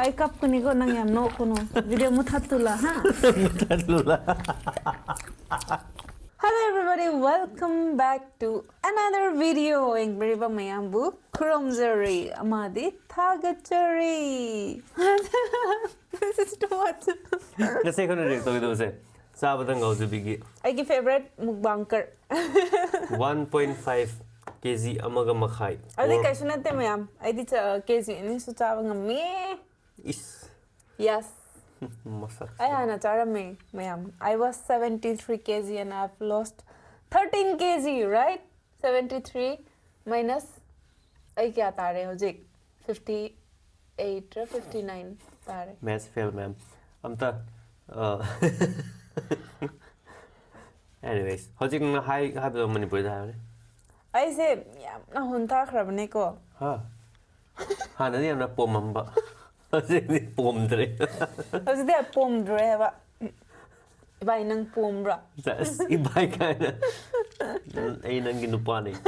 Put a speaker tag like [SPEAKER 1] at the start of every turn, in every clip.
[SPEAKER 1] I cup kuniko nang yam no kuno. Video mutatula, ha?
[SPEAKER 2] Mutatula.
[SPEAKER 1] Hello everybody, welcome back to another video. Ing beriba mayambu kromzeri amadi thagachari. This is too much.
[SPEAKER 2] Kasi ko na rin ito ito kasi Sabado ng gawin bigi.
[SPEAKER 1] Ay favorite mukbanger.
[SPEAKER 2] 1.5 kg amaga makhay.
[SPEAKER 1] Adi kay sunate mayam. Ay di sa kg ini su chawa nga me.
[SPEAKER 2] Is.
[SPEAKER 1] Yes.
[SPEAKER 2] Masak.
[SPEAKER 1] Ay hana chara me mayam. I was 73 kg and I've lost 13 kg, right? 73 minus ay kya tare hojik 58 or 59 tare.
[SPEAKER 2] Maths fail, ma'am. Amta. Anyways, hojik na high do Manipur da ne.
[SPEAKER 1] Ay se yam na hunta khrabne ko.
[SPEAKER 2] Ha. Ha na ni amna pomamba. Hojik ni pomdre.
[SPEAKER 1] Hojik de pomdre ba. Ibai nang pombra.
[SPEAKER 2] That's ibai ka na. Ay nang ginupa ni.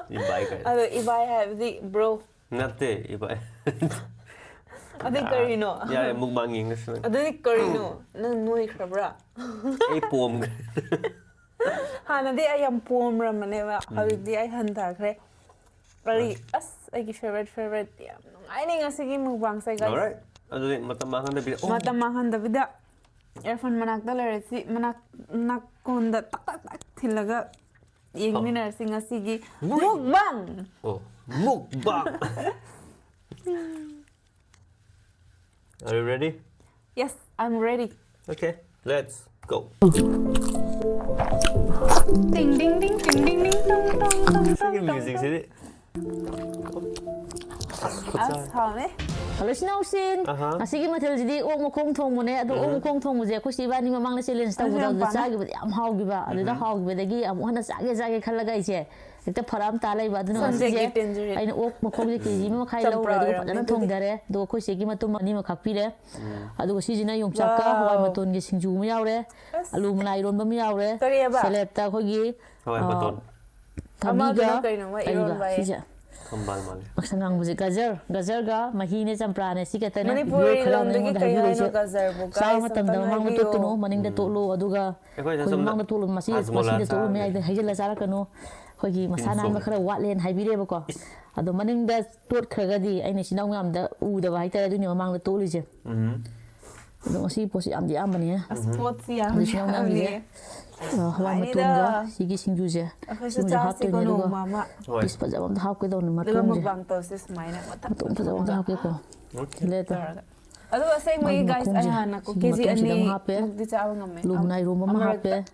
[SPEAKER 2] Ibai ka.
[SPEAKER 1] Ado ibai have the bro.
[SPEAKER 2] Nate ibai.
[SPEAKER 1] Adi karino.
[SPEAKER 2] Yeah, mukbang English.
[SPEAKER 1] Adi karino. Nang nui khrabra.
[SPEAKER 2] Ay pom.
[SPEAKER 1] Hana di ayam pombra maneba. Hojik di ay hanta khre. Ari as ay favorite yam. Ay ning asigi mukbang say guys.
[SPEAKER 2] Alright. Ado di matamahan na bida.
[SPEAKER 1] Matamahan da bida. Earphone manak dalare si manak nakonda tak thilaga yengmina singa sigi mukbang.
[SPEAKER 2] Oh, mukbang. Are you ready?
[SPEAKER 1] Yes, I'm ready.
[SPEAKER 2] Okay, let's go.
[SPEAKER 1] Ding ding ding ding ding ding dong dong dong.
[SPEAKER 2] Singing music sini.
[SPEAKER 1] Asame.
[SPEAKER 3] Hello, Snowsin. Sige mathil jidi o mo kong thong mo ne adu o mo kong thong mo je ko siba ni mamang na challenge ta buda da chagi ba am haw gi ba adu da haw gi ba dagi am hana chage khalaga ise ekta faram ta lai ba du no je ai na o mo kong ji ji mo khai lo ra du pa na thong dare do ko se gi ma tum ni ma khak pi re adu si ji na yong chak ka hawai ma ton gi singju mu yaw re alu mlai ron ba mu yaw re select ta ko gi
[SPEAKER 2] hawai ma ton
[SPEAKER 1] Amaga kaino wa iron ba e.
[SPEAKER 2] Kambal mal.
[SPEAKER 3] Maksangang buzi gajar ga mahi ne champra ne sikata ne
[SPEAKER 1] Manipuri lomdagi kaya no gajar bu guys.
[SPEAKER 3] Sa matam da mang to tuno maning da tolo aduga ko mang da tolo masi da tolo me ai da hajala sara kano khogi masana ma khara watlen haibire ba ko ado maning da tot khraga di ai ne sinau ngam da u da bai ta du ni mang da tolo je do si posi am di am ne
[SPEAKER 1] Sports ya.
[SPEAKER 3] hawa matunga sigi singju je
[SPEAKER 1] Singju hap to ne do mama.
[SPEAKER 3] bis pa jawam da hap ke do ne
[SPEAKER 1] Daga
[SPEAKER 3] matung je
[SPEAKER 1] mukbang to sis maina mata.
[SPEAKER 3] matung pa jawam da hap ke ko leta
[SPEAKER 1] Ado asay mo guys ay hana ko kezi ani mugdi cha awang me.
[SPEAKER 3] lumnai rum ma hape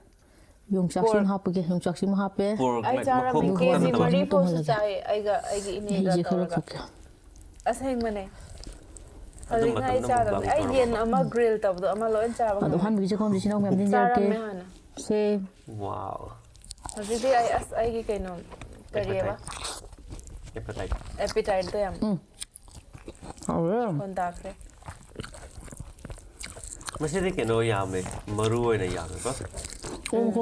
[SPEAKER 3] yung chaksin hape ke yung chaksin ma hape
[SPEAKER 1] Ay chara me kezi mari po sa chai ay ga ini
[SPEAKER 3] ji
[SPEAKER 1] ga
[SPEAKER 3] khara
[SPEAKER 1] to.
[SPEAKER 3] khak
[SPEAKER 1] Asay mane. Ay ngai chara ay yen ama grill tab do ama loin chara.
[SPEAKER 3] ado han bi je kom ji sinau ngam din jar ke se
[SPEAKER 2] Wow.
[SPEAKER 1] Jadi ay as ay gi kaino kariya ba? Appetite to yam.
[SPEAKER 3] awe
[SPEAKER 1] Konta kre.
[SPEAKER 2] Masih ke no yame maru na yame ba.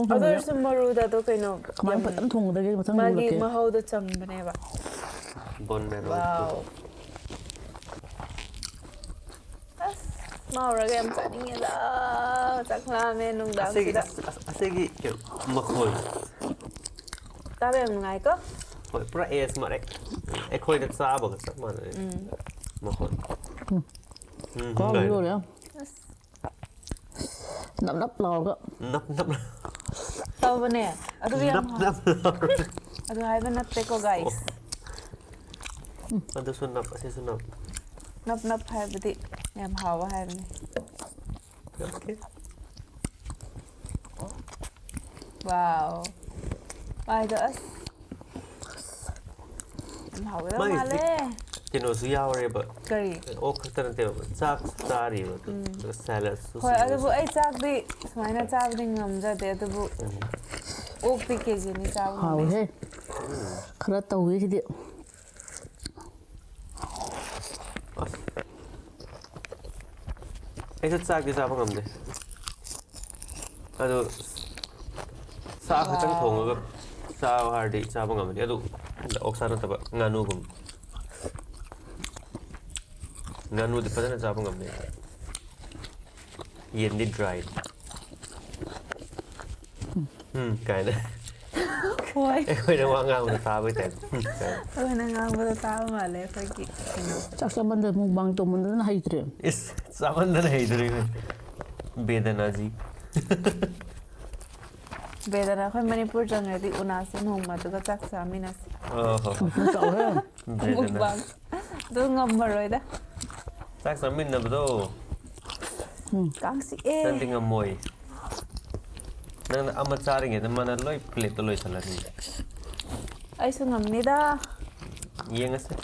[SPEAKER 1] Other summaru da to kaino.
[SPEAKER 3] kamai patam thong da ge mathang lu
[SPEAKER 1] Magi
[SPEAKER 3] ke
[SPEAKER 1] mahau da cham bane ba.
[SPEAKER 2] Bon mero.
[SPEAKER 1] Wow. Mau ra game sa ninge da. Chakla me nung da sida.
[SPEAKER 2] Asigi ke makhol.
[SPEAKER 1] Ta be ngai ko?
[SPEAKER 2] Hoi pra es ma rek. E khoi da sa ba ka sa ma ne. Makhol.
[SPEAKER 3] ko lu le nap nap lo ko
[SPEAKER 2] Nap.
[SPEAKER 1] Tau bane. Adu yam.
[SPEAKER 2] Nap.
[SPEAKER 1] Adu hai ba nap te ko guys.
[SPEAKER 2] Ado sunap asi sunap.
[SPEAKER 1] Nap hai ba di. Yam hawa hai bane.
[SPEAKER 2] Okay.
[SPEAKER 1] Wow. Ai da as. Yam hawa da male.
[SPEAKER 2] Kino su yaw re ba.
[SPEAKER 1] Kari.
[SPEAKER 2] O khatan te chak sari ba. Salad su.
[SPEAKER 1] Hoi adu ai chak di. Smaina chak di ngam ja de adu ok di kg ni chak
[SPEAKER 3] haw
[SPEAKER 1] ngam.
[SPEAKER 3] he khara tau wi si di
[SPEAKER 2] Esa chak di sa ba ngam de. Ado sa khatan thong ga sa har di sa ba ngam de adu oksana ta ba nganu gum Nganu di fazana chaba ngamne. Yen di dry. Kaina.
[SPEAKER 1] Why?
[SPEAKER 2] Koi na wanga mo ta ba ta.
[SPEAKER 1] Ôi nang ngang bơ tao mà lấy phải kỹ.
[SPEAKER 3] Chắc chắn mình được mukbang tụi mình nó hay rồi.
[SPEAKER 2] Is saban na hai dre. Bedana ji.
[SPEAKER 1] Bây giờ là khơi Manipur chẳng rồi thì unasin hùng mà tụi có chắc sao mình
[SPEAKER 2] Oh.
[SPEAKER 3] Nó cậu đấy.
[SPEAKER 1] Mukbang. Tôi ngầm mà rồi đó.
[SPEAKER 2] Sak samin na bdo.
[SPEAKER 1] Căng sĩ ê.
[SPEAKER 2] Nanti ngamoy. Nang amat saring ito mana loy plate to loy salari.
[SPEAKER 1] Ay so ngầm ni da.
[SPEAKER 2] Iya nga sa.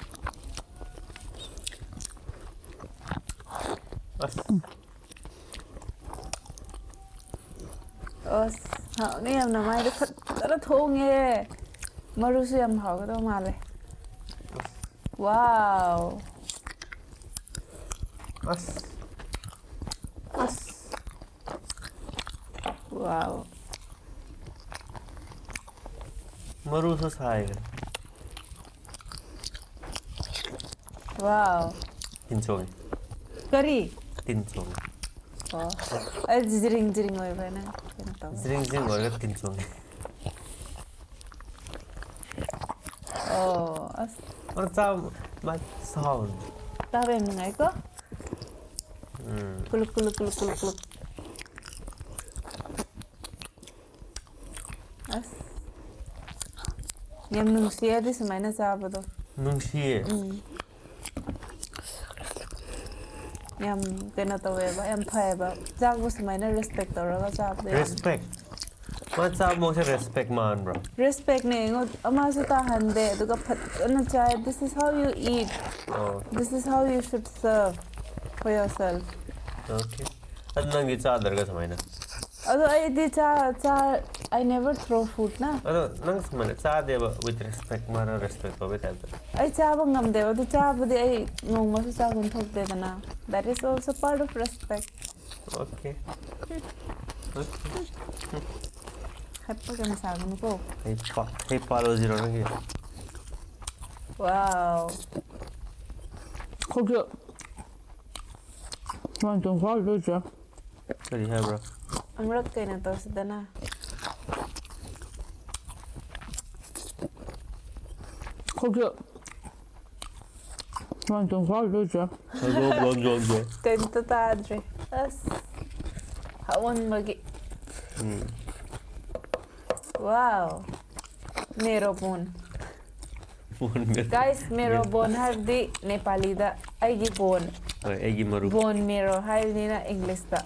[SPEAKER 2] As.
[SPEAKER 1] Ơ, hạo nghe em nằm ai rất là thô nghe. Marusu em hảo cái đâu màเลย. Wow.
[SPEAKER 2] As.
[SPEAKER 1] As. Wow.
[SPEAKER 2] Maru sa sai.
[SPEAKER 1] Wow.
[SPEAKER 2] Tinchong.
[SPEAKER 1] Curry.
[SPEAKER 2] Tinchong.
[SPEAKER 1] Ồ. Ay jiring jiring ngồi vậy nè.
[SPEAKER 2] Zring zring or tinchong.
[SPEAKER 1] Ồ. As.
[SPEAKER 2] Or sa ma sound.
[SPEAKER 1] Tao em ngay có. Kuluk kuluk kuluk kuluk kuluk. As. Yam nung siya di sa may nasaba do.
[SPEAKER 2] Nung siye.
[SPEAKER 1] Yam kena tawe ba yam phae ba. Jag bu sa may na respect tawra ka jab de.
[SPEAKER 2] Respect. Ma sa mo sa respect man bro.
[SPEAKER 1] Respect ne ngo ama su ta han de du ka phat na chai. This is how you eat.
[SPEAKER 2] Oh.
[SPEAKER 1] This is how you should serve for yourself.
[SPEAKER 2] Okay. Ad nang gi cha dar ga samay na.
[SPEAKER 1] Ado I di cha I never throw food na.
[SPEAKER 2] Ado nang samay na cha de ba with respect mara respect ba ta.
[SPEAKER 1] I cha ba ngam de ba du cha bu de I ngong ma su cha gun thok de da na. That is also part of respect.
[SPEAKER 2] Okay. Okay.
[SPEAKER 1] Happa kan sa gun ko.
[SPEAKER 2] Hey palo zero na gi.
[SPEAKER 1] Wow.
[SPEAKER 3] 거기 완전 화르죠.
[SPEAKER 2] Sorry, hi bro.
[SPEAKER 1] Amrak kay na to sa dana.
[SPEAKER 3] 거기 완전 화르죠.
[SPEAKER 2] Hello, blonde.
[SPEAKER 1] Tento ta adre. As. Hawan magi. Wow. Mero bon. Guys, mero bon har di Nepali da aigi bon.
[SPEAKER 2] Egi maru.
[SPEAKER 1] Bon mero har ni na English da.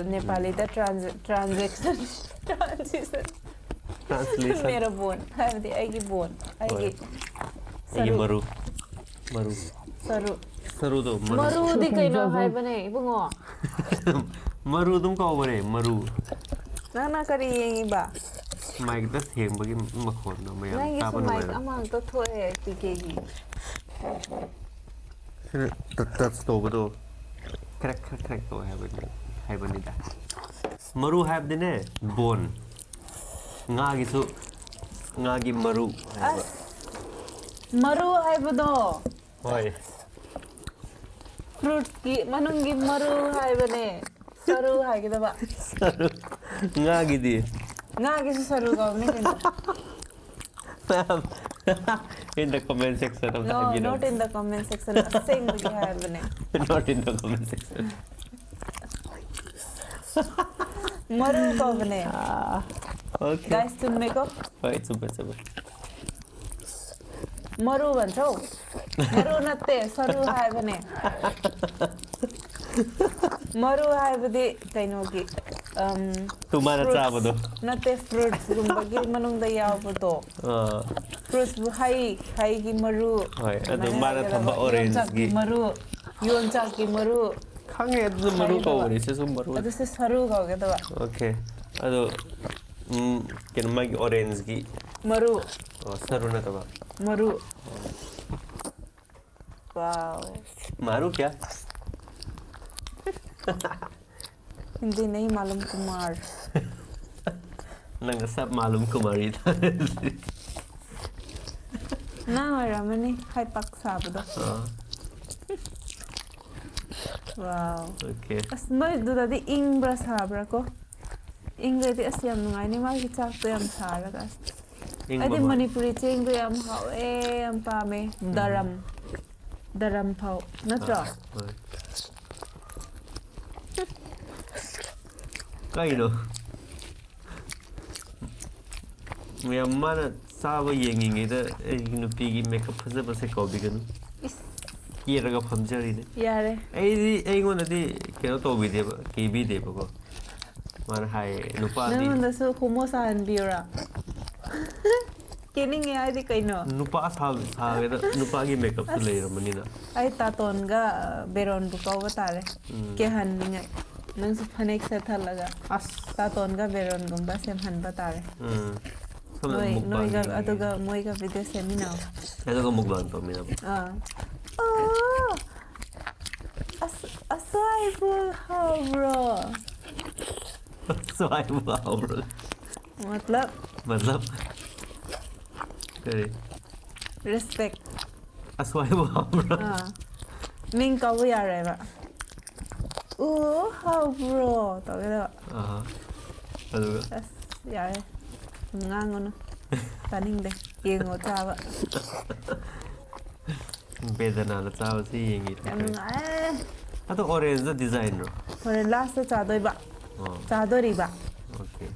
[SPEAKER 1] Nepali da transaction. Transition.
[SPEAKER 2] Translation.
[SPEAKER 1] Mero bon har di aigi bon. Aigi.
[SPEAKER 2] Egi maru. Maru.
[SPEAKER 1] Saru.
[SPEAKER 2] Saru do maru.
[SPEAKER 1] Maru di kay no hai bane ibungo.
[SPEAKER 2] Maru dum ka bare maru.
[SPEAKER 1] Na kari yengi ba.
[SPEAKER 2] Mic da theng bagi makhon no mayam
[SPEAKER 1] Nangi
[SPEAKER 2] ta
[SPEAKER 1] su
[SPEAKER 2] ban
[SPEAKER 1] mic
[SPEAKER 2] ma.
[SPEAKER 1] amang to thoe tikegi.
[SPEAKER 2] Tat sto bado. Crack to hai ban ni da. Maru have the ne bone. Nga gi maru.
[SPEAKER 1] As. Maru hai bado.
[SPEAKER 2] Hoy.
[SPEAKER 1] Fruit ki manungi maru hai bane. Saru hai kita ba.
[SPEAKER 2] Nga gi di.
[SPEAKER 1] Nga ki su saru ka ni tin.
[SPEAKER 2] Ma'am. In the comment section of the
[SPEAKER 1] No,
[SPEAKER 2] video.
[SPEAKER 1] not in the comment section. Sing ki hai bane.
[SPEAKER 2] Not in the comment section.
[SPEAKER 1] Maru ka bane.
[SPEAKER 2] Okay.
[SPEAKER 1] Guys तुम मेको
[SPEAKER 2] Wait, super.
[SPEAKER 1] मरु भन्छौ मरु नते सरु हाय भने मरु हाय बदि canoe कि
[SPEAKER 2] Tumana sábado.
[SPEAKER 1] नते fruits गुम्बगी मनुंग the याव बतो fruits बु हाई की मरु
[SPEAKER 2] Hoy, ado mana thamba orange gi.
[SPEAKER 1] मरु योनचा की मरु
[SPEAKER 2] Khange ado maru ka ori se sum maru.
[SPEAKER 1] अदु से सरु का के दवा
[SPEAKER 2] Okay. Ado ken magi orange gi.
[SPEAKER 1] मरु
[SPEAKER 2] Saru na taba.
[SPEAKER 1] मरु वाओ
[SPEAKER 2] Maru kya?
[SPEAKER 1] हिंदी नहीं मालूम Kumar
[SPEAKER 2] Nang sab malum kumari tha.
[SPEAKER 1] ना रमनी हाय पक साबदो Wow.
[SPEAKER 2] Okay.
[SPEAKER 1] As mo do dati ingbra sabra ko. Ingre di as yam nungai ni ma ki chak to yam sara ka.
[SPEAKER 2] Ing
[SPEAKER 1] Adi
[SPEAKER 2] mama.
[SPEAKER 1] Manipuri cheng do yam hao yam pa me daram. Daram phao. Natra.
[SPEAKER 2] Cái đó. Mày mà nó sao vậy nghe nghe đó nó pigi makeup phải bớt sẽ có bị cái nó. Kia ra cái phẩm chất đi nè.
[SPEAKER 1] Yare.
[SPEAKER 2] Ai ngon là đi cái nó to bị đẹp, cái bị đẹp bao. Mà hay nó pa đi.
[SPEAKER 1] Nang dasu kumo sa an biura. Kini nge ai di kaino.
[SPEAKER 2] Nó pa sao sao cái đó nó pa cái makeup tu lấy rồi mình nè.
[SPEAKER 1] Ai ta ton ga beron bu ko batare. Ke han nge. Nang su phanek se thalaga.
[SPEAKER 2] As.
[SPEAKER 1] Ta ton ga beron gumba sem han batare. Noi ga aduga moi ga video seminar.
[SPEAKER 2] Itu kan mukbang tu mina.
[SPEAKER 1] Oh. Asai bu how bro.
[SPEAKER 2] Soai wow bro.
[SPEAKER 1] मतलब
[SPEAKER 2] Cái
[SPEAKER 1] respect.
[SPEAKER 2] Aswai wow bro.
[SPEAKER 1] Mình có vui à ba. How bro. Tao cái đó.
[SPEAKER 2] Aduh.
[SPEAKER 1] Ya. Ngang ngono. Taning deh. Iya ngô cha ba.
[SPEAKER 2] Beda na tahu sih yang itu.
[SPEAKER 1] Ngai.
[SPEAKER 2] Atau orange design bro.
[SPEAKER 1] Rồi last cha doi ba. Cha doi ri ba.
[SPEAKER 2] Okay.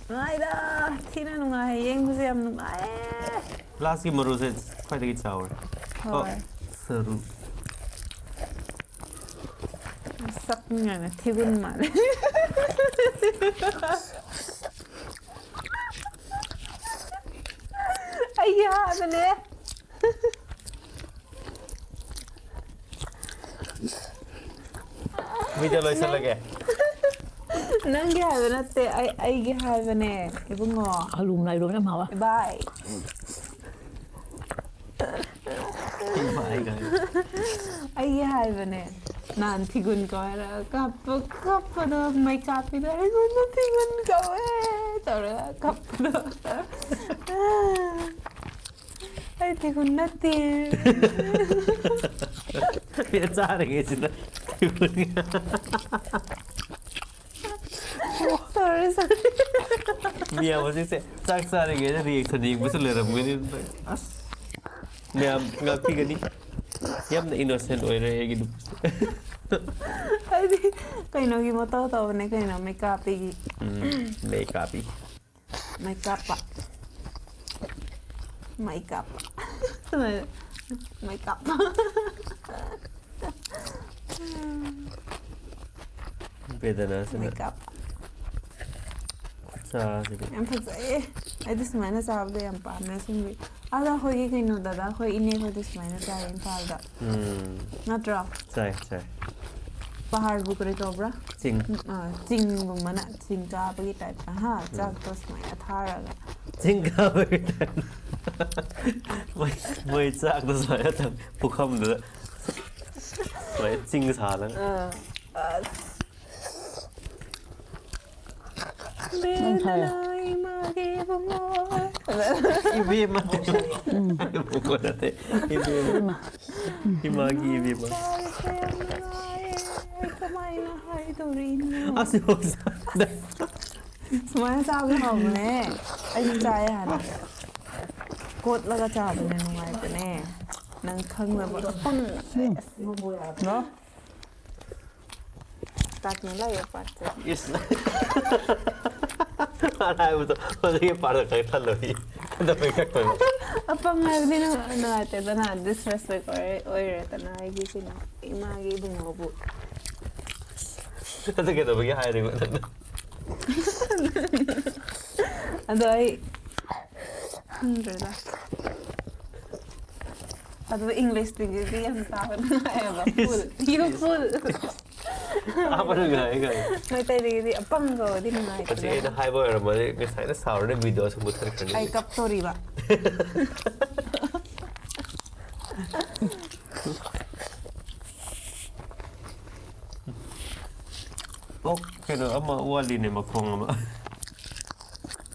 [SPEAKER 1] Ngai da. Thina nungai yeng bu sem nungai.
[SPEAKER 2] Last की मरो से quite a good sour. Seru.
[SPEAKER 1] Sak nga thigun man. Ayya bane.
[SPEAKER 2] Video lo isa lagi.
[SPEAKER 1] Nang gi hai bane te ai gi hai bane. Ibungo.
[SPEAKER 3] Alum này rồi em hả?
[SPEAKER 1] Bye.
[SPEAKER 2] Bye guys.
[SPEAKER 1] Ai gi hai bane. Nan thigun ko ra kap do mai kap ida ai gun thigun ko tara kap do. Ai thigun na ti.
[SPEAKER 2] Biasa lagi sih na.
[SPEAKER 1] Sorry.
[SPEAKER 2] Mia masih se sak sare gaya reaction yang betul leram gini. As. Mia ngapi gini. Yam na innocent oy rahe gitu.
[SPEAKER 1] Ai di kai no gi moto to ne kai no makeup gi.
[SPEAKER 2] Makeup i.
[SPEAKER 1] Makeup. Makeup.
[SPEAKER 2] Beda na sih.
[SPEAKER 1] Makeup.
[SPEAKER 2] Sa sih.
[SPEAKER 1] Em fazai. Ai dis mana sab de em pa me sum gi. Ada hoi gi kai no dada hoi ine ko dis mana sa em pa da. Na drop.
[SPEAKER 2] Sai.
[SPEAKER 1] Pahar bu kare to bra.
[SPEAKER 2] Sing.
[SPEAKER 1] Sing bu mana sing ka ba gi type. Ha, chak to smai athara ga.
[SPEAKER 2] Sing ka ba gi type. Mai chak to saya tam pukham da. Mai sing sa lang.
[SPEAKER 3] Không thay à?
[SPEAKER 2] Ibi ma. Bukan nanti. Ibi ma. Imagi ibi ma. Asli hosa.
[SPEAKER 1] Semuanya sabi ko ne. Ay saya hana. Kot laga sabi na nungay ko ne. Nang khang na ba pang. No? Tak nila ya parte.
[SPEAKER 2] Yes. Alay mo to. Sige para kay taloy. Kada pa kakto.
[SPEAKER 1] Apa nga din na ate na disrespect or reta na gisi na. Imagi bungobu.
[SPEAKER 2] Kada kita bagi hiring mo.
[SPEAKER 1] Ado ay Alhamdulillah. Ado English tinggi yang tahu na eba full. You full.
[SPEAKER 2] Apa na guys?
[SPEAKER 1] May tayo tinggi apang ko din na ito.
[SPEAKER 2] Kasi na high boy naman may sa na sour na video sa butar ka
[SPEAKER 1] Ay kap sorry ba.
[SPEAKER 2] Okay no, ama wali ni makong ama.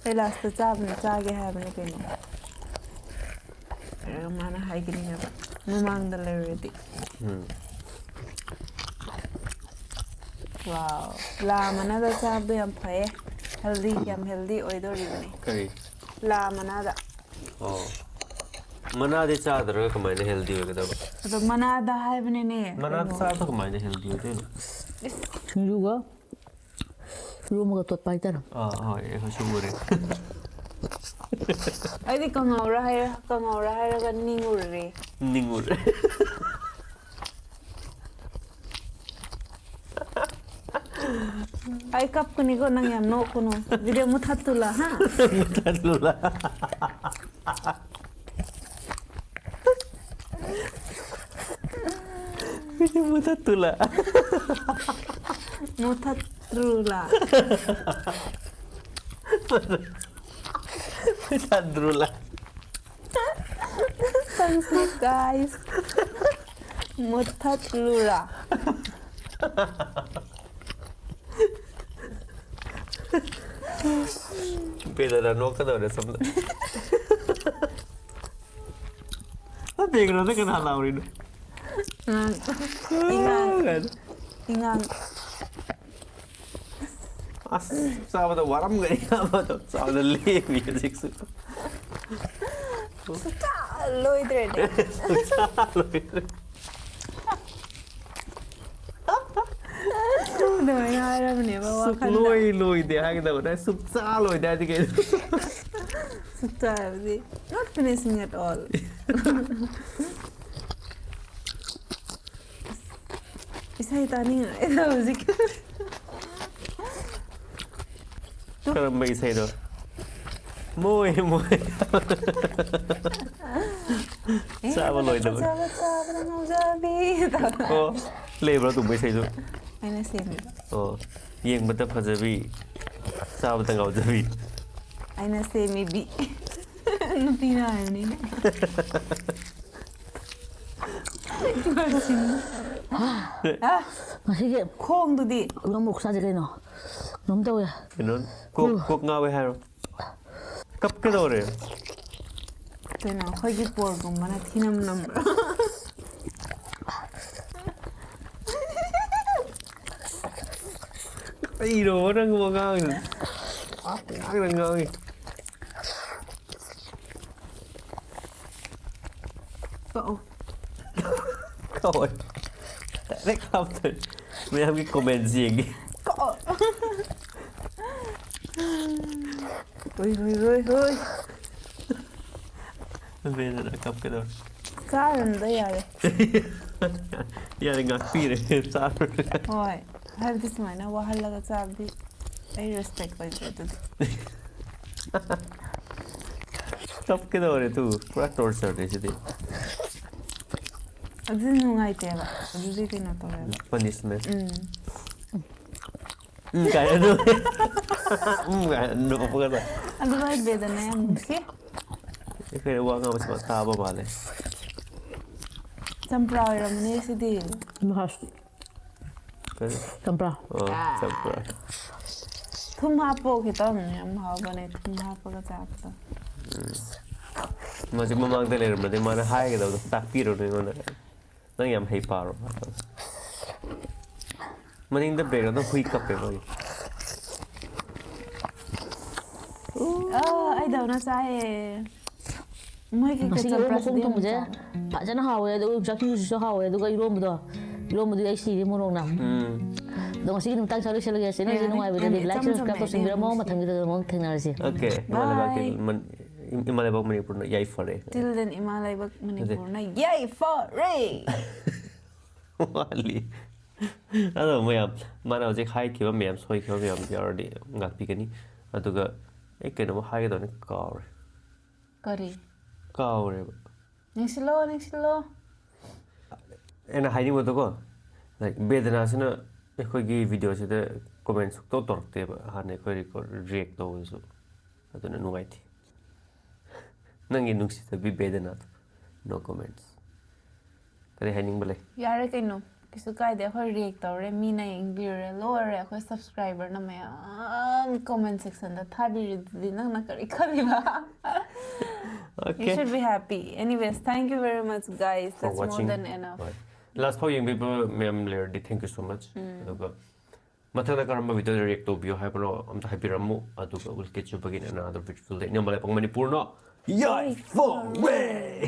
[SPEAKER 1] Ay last job na chage have na kino. Ay mana hay gini na ba. Mamang the already. Wow. La manada chabu yam phae. Healthy yam healthy oido ribani.
[SPEAKER 2] Kari.
[SPEAKER 1] La manada.
[SPEAKER 2] Oh. Manade chadra kamaina healthy hoigada.
[SPEAKER 1] Ado manada haibani ne.
[SPEAKER 2] Manade chadra kamaina healthy hoide.
[SPEAKER 3] Juga. Rumah ketua paitar.
[SPEAKER 2] Oh, ya sumure.
[SPEAKER 1] Aidi kangaura hai ga ningure.
[SPEAKER 2] Ningure.
[SPEAKER 1] Ai kap kuni ko nang yam no kuno. Video muthatula ha.
[SPEAKER 2] Muthatula. Video muthatula.
[SPEAKER 1] Muthatula.
[SPEAKER 2] Muthatula.
[SPEAKER 1] Thanks guys. Muthatula.
[SPEAKER 2] Beda da no kada da samna. A beg ro da kana lauri no.
[SPEAKER 1] Ingang.
[SPEAKER 2] As sabada waram gari sabada sabada le music su.
[SPEAKER 1] Loidre. No, I don't know.
[SPEAKER 2] Loi de ha da da sup cha loi da dige.
[SPEAKER 1] Not finishing at all. Isai tani ida music.
[SPEAKER 2] Karam mai sai do. Moi. Saba loi da.
[SPEAKER 1] Saba no jabi.
[SPEAKER 2] Oh, lebra tu mai sai do.
[SPEAKER 1] Aina same.
[SPEAKER 2] Oh, yeng bata phajabi. Saba ta ngau jabi.
[SPEAKER 1] Aina same bi. Nutina ni.
[SPEAKER 3] Masih
[SPEAKER 1] Khong tu di.
[SPEAKER 3] ngamuk saja kayaknya. Nom tahu ya.
[SPEAKER 2] Kenon kok ngawe haro. Kap ke dore.
[SPEAKER 1] Tena khoi gi por ko mana thinam nam.
[SPEAKER 2] Ai ro rang mo ngang. Ngang ngang.
[SPEAKER 1] Oh.
[SPEAKER 2] Cậu ơi. Đấy không thì mấy em cái comment gì kì.
[SPEAKER 1] Ôi.
[SPEAKER 2] Bây giờ đã cặp cái đó.
[SPEAKER 1] Karen đây à đây.
[SPEAKER 2] Giờ thì ngạc phi rồi sao rồi.
[SPEAKER 1] Oi. Har this mana wahal laga sabdi. I respect by that.
[SPEAKER 2] Cặp cái đó rồi tu. Pura torture đấy chứ đi.
[SPEAKER 1] Adu nungai te ba. Adu di tina to ba.
[SPEAKER 2] Punishment. Kaya ano. Kaya ano pa pala ba?
[SPEAKER 1] Adu ba beda na yan musi.
[SPEAKER 2] Kaya wala nga mas mataba mali.
[SPEAKER 1] Sampra ora mani si di.
[SPEAKER 3] Mahas.
[SPEAKER 2] Kaya?
[SPEAKER 3] Sampra.
[SPEAKER 2] Oh, sampra.
[SPEAKER 1] Thum hapo kita yam ha bane thum hapo ka chap to.
[SPEAKER 2] Mà chúng mang tên là mà nó hai cái đầu tạc pi rồi này con nó nhầm hay pa rồi mà nhưng đặc biệt là nó huy cặp rồi
[SPEAKER 1] Ai đâu na sai. Moi ki ka
[SPEAKER 3] Masih
[SPEAKER 1] sampra
[SPEAKER 3] rumah kong tong je. Pak jana hawe do jaki so hawe do kai rom do. Rom do ai si mo rong nam. Do masih ni tang sari sel ge sini sini ngai bede di like subscribe to sembira mo mathang kita mo thang na si.
[SPEAKER 2] ok Imalai Manipur na yai fare
[SPEAKER 1] Till then Imalay bak Manipur na yay for ray.
[SPEAKER 2] wali ano mo yam mana je khai ki ba mem soi ki ba mem yar di ngak pi kani aduga e ke no hai do ne
[SPEAKER 1] Kari.
[SPEAKER 2] kaure
[SPEAKER 1] Next slow.
[SPEAKER 2] ena hai ni mo to ko like bedana sina e khoi gi video se de comments to torte ba ha ne khoi react to so aduna nuai thi nangi nungsi ta bi bedana no comments kare hai ning bale
[SPEAKER 1] Yare kay no. Kisu kay de ako react tawre mi na inglir lower ako subscriber na may comment section da thabi di nang nakari kami ba. You
[SPEAKER 2] Okay.
[SPEAKER 1] should be happy. Anyways, thank you very much, guys.
[SPEAKER 2] For
[SPEAKER 1] That's
[SPEAKER 2] watching.
[SPEAKER 1] more than enough.
[SPEAKER 2] Right. Last following people, ma'am, Larry, thank you so much. Aduga, mathana karamba video react to bio hyper am hyperamu. Aduga, we'll catch you again in another video. Nyamala pang Manipur no. Yay! For way!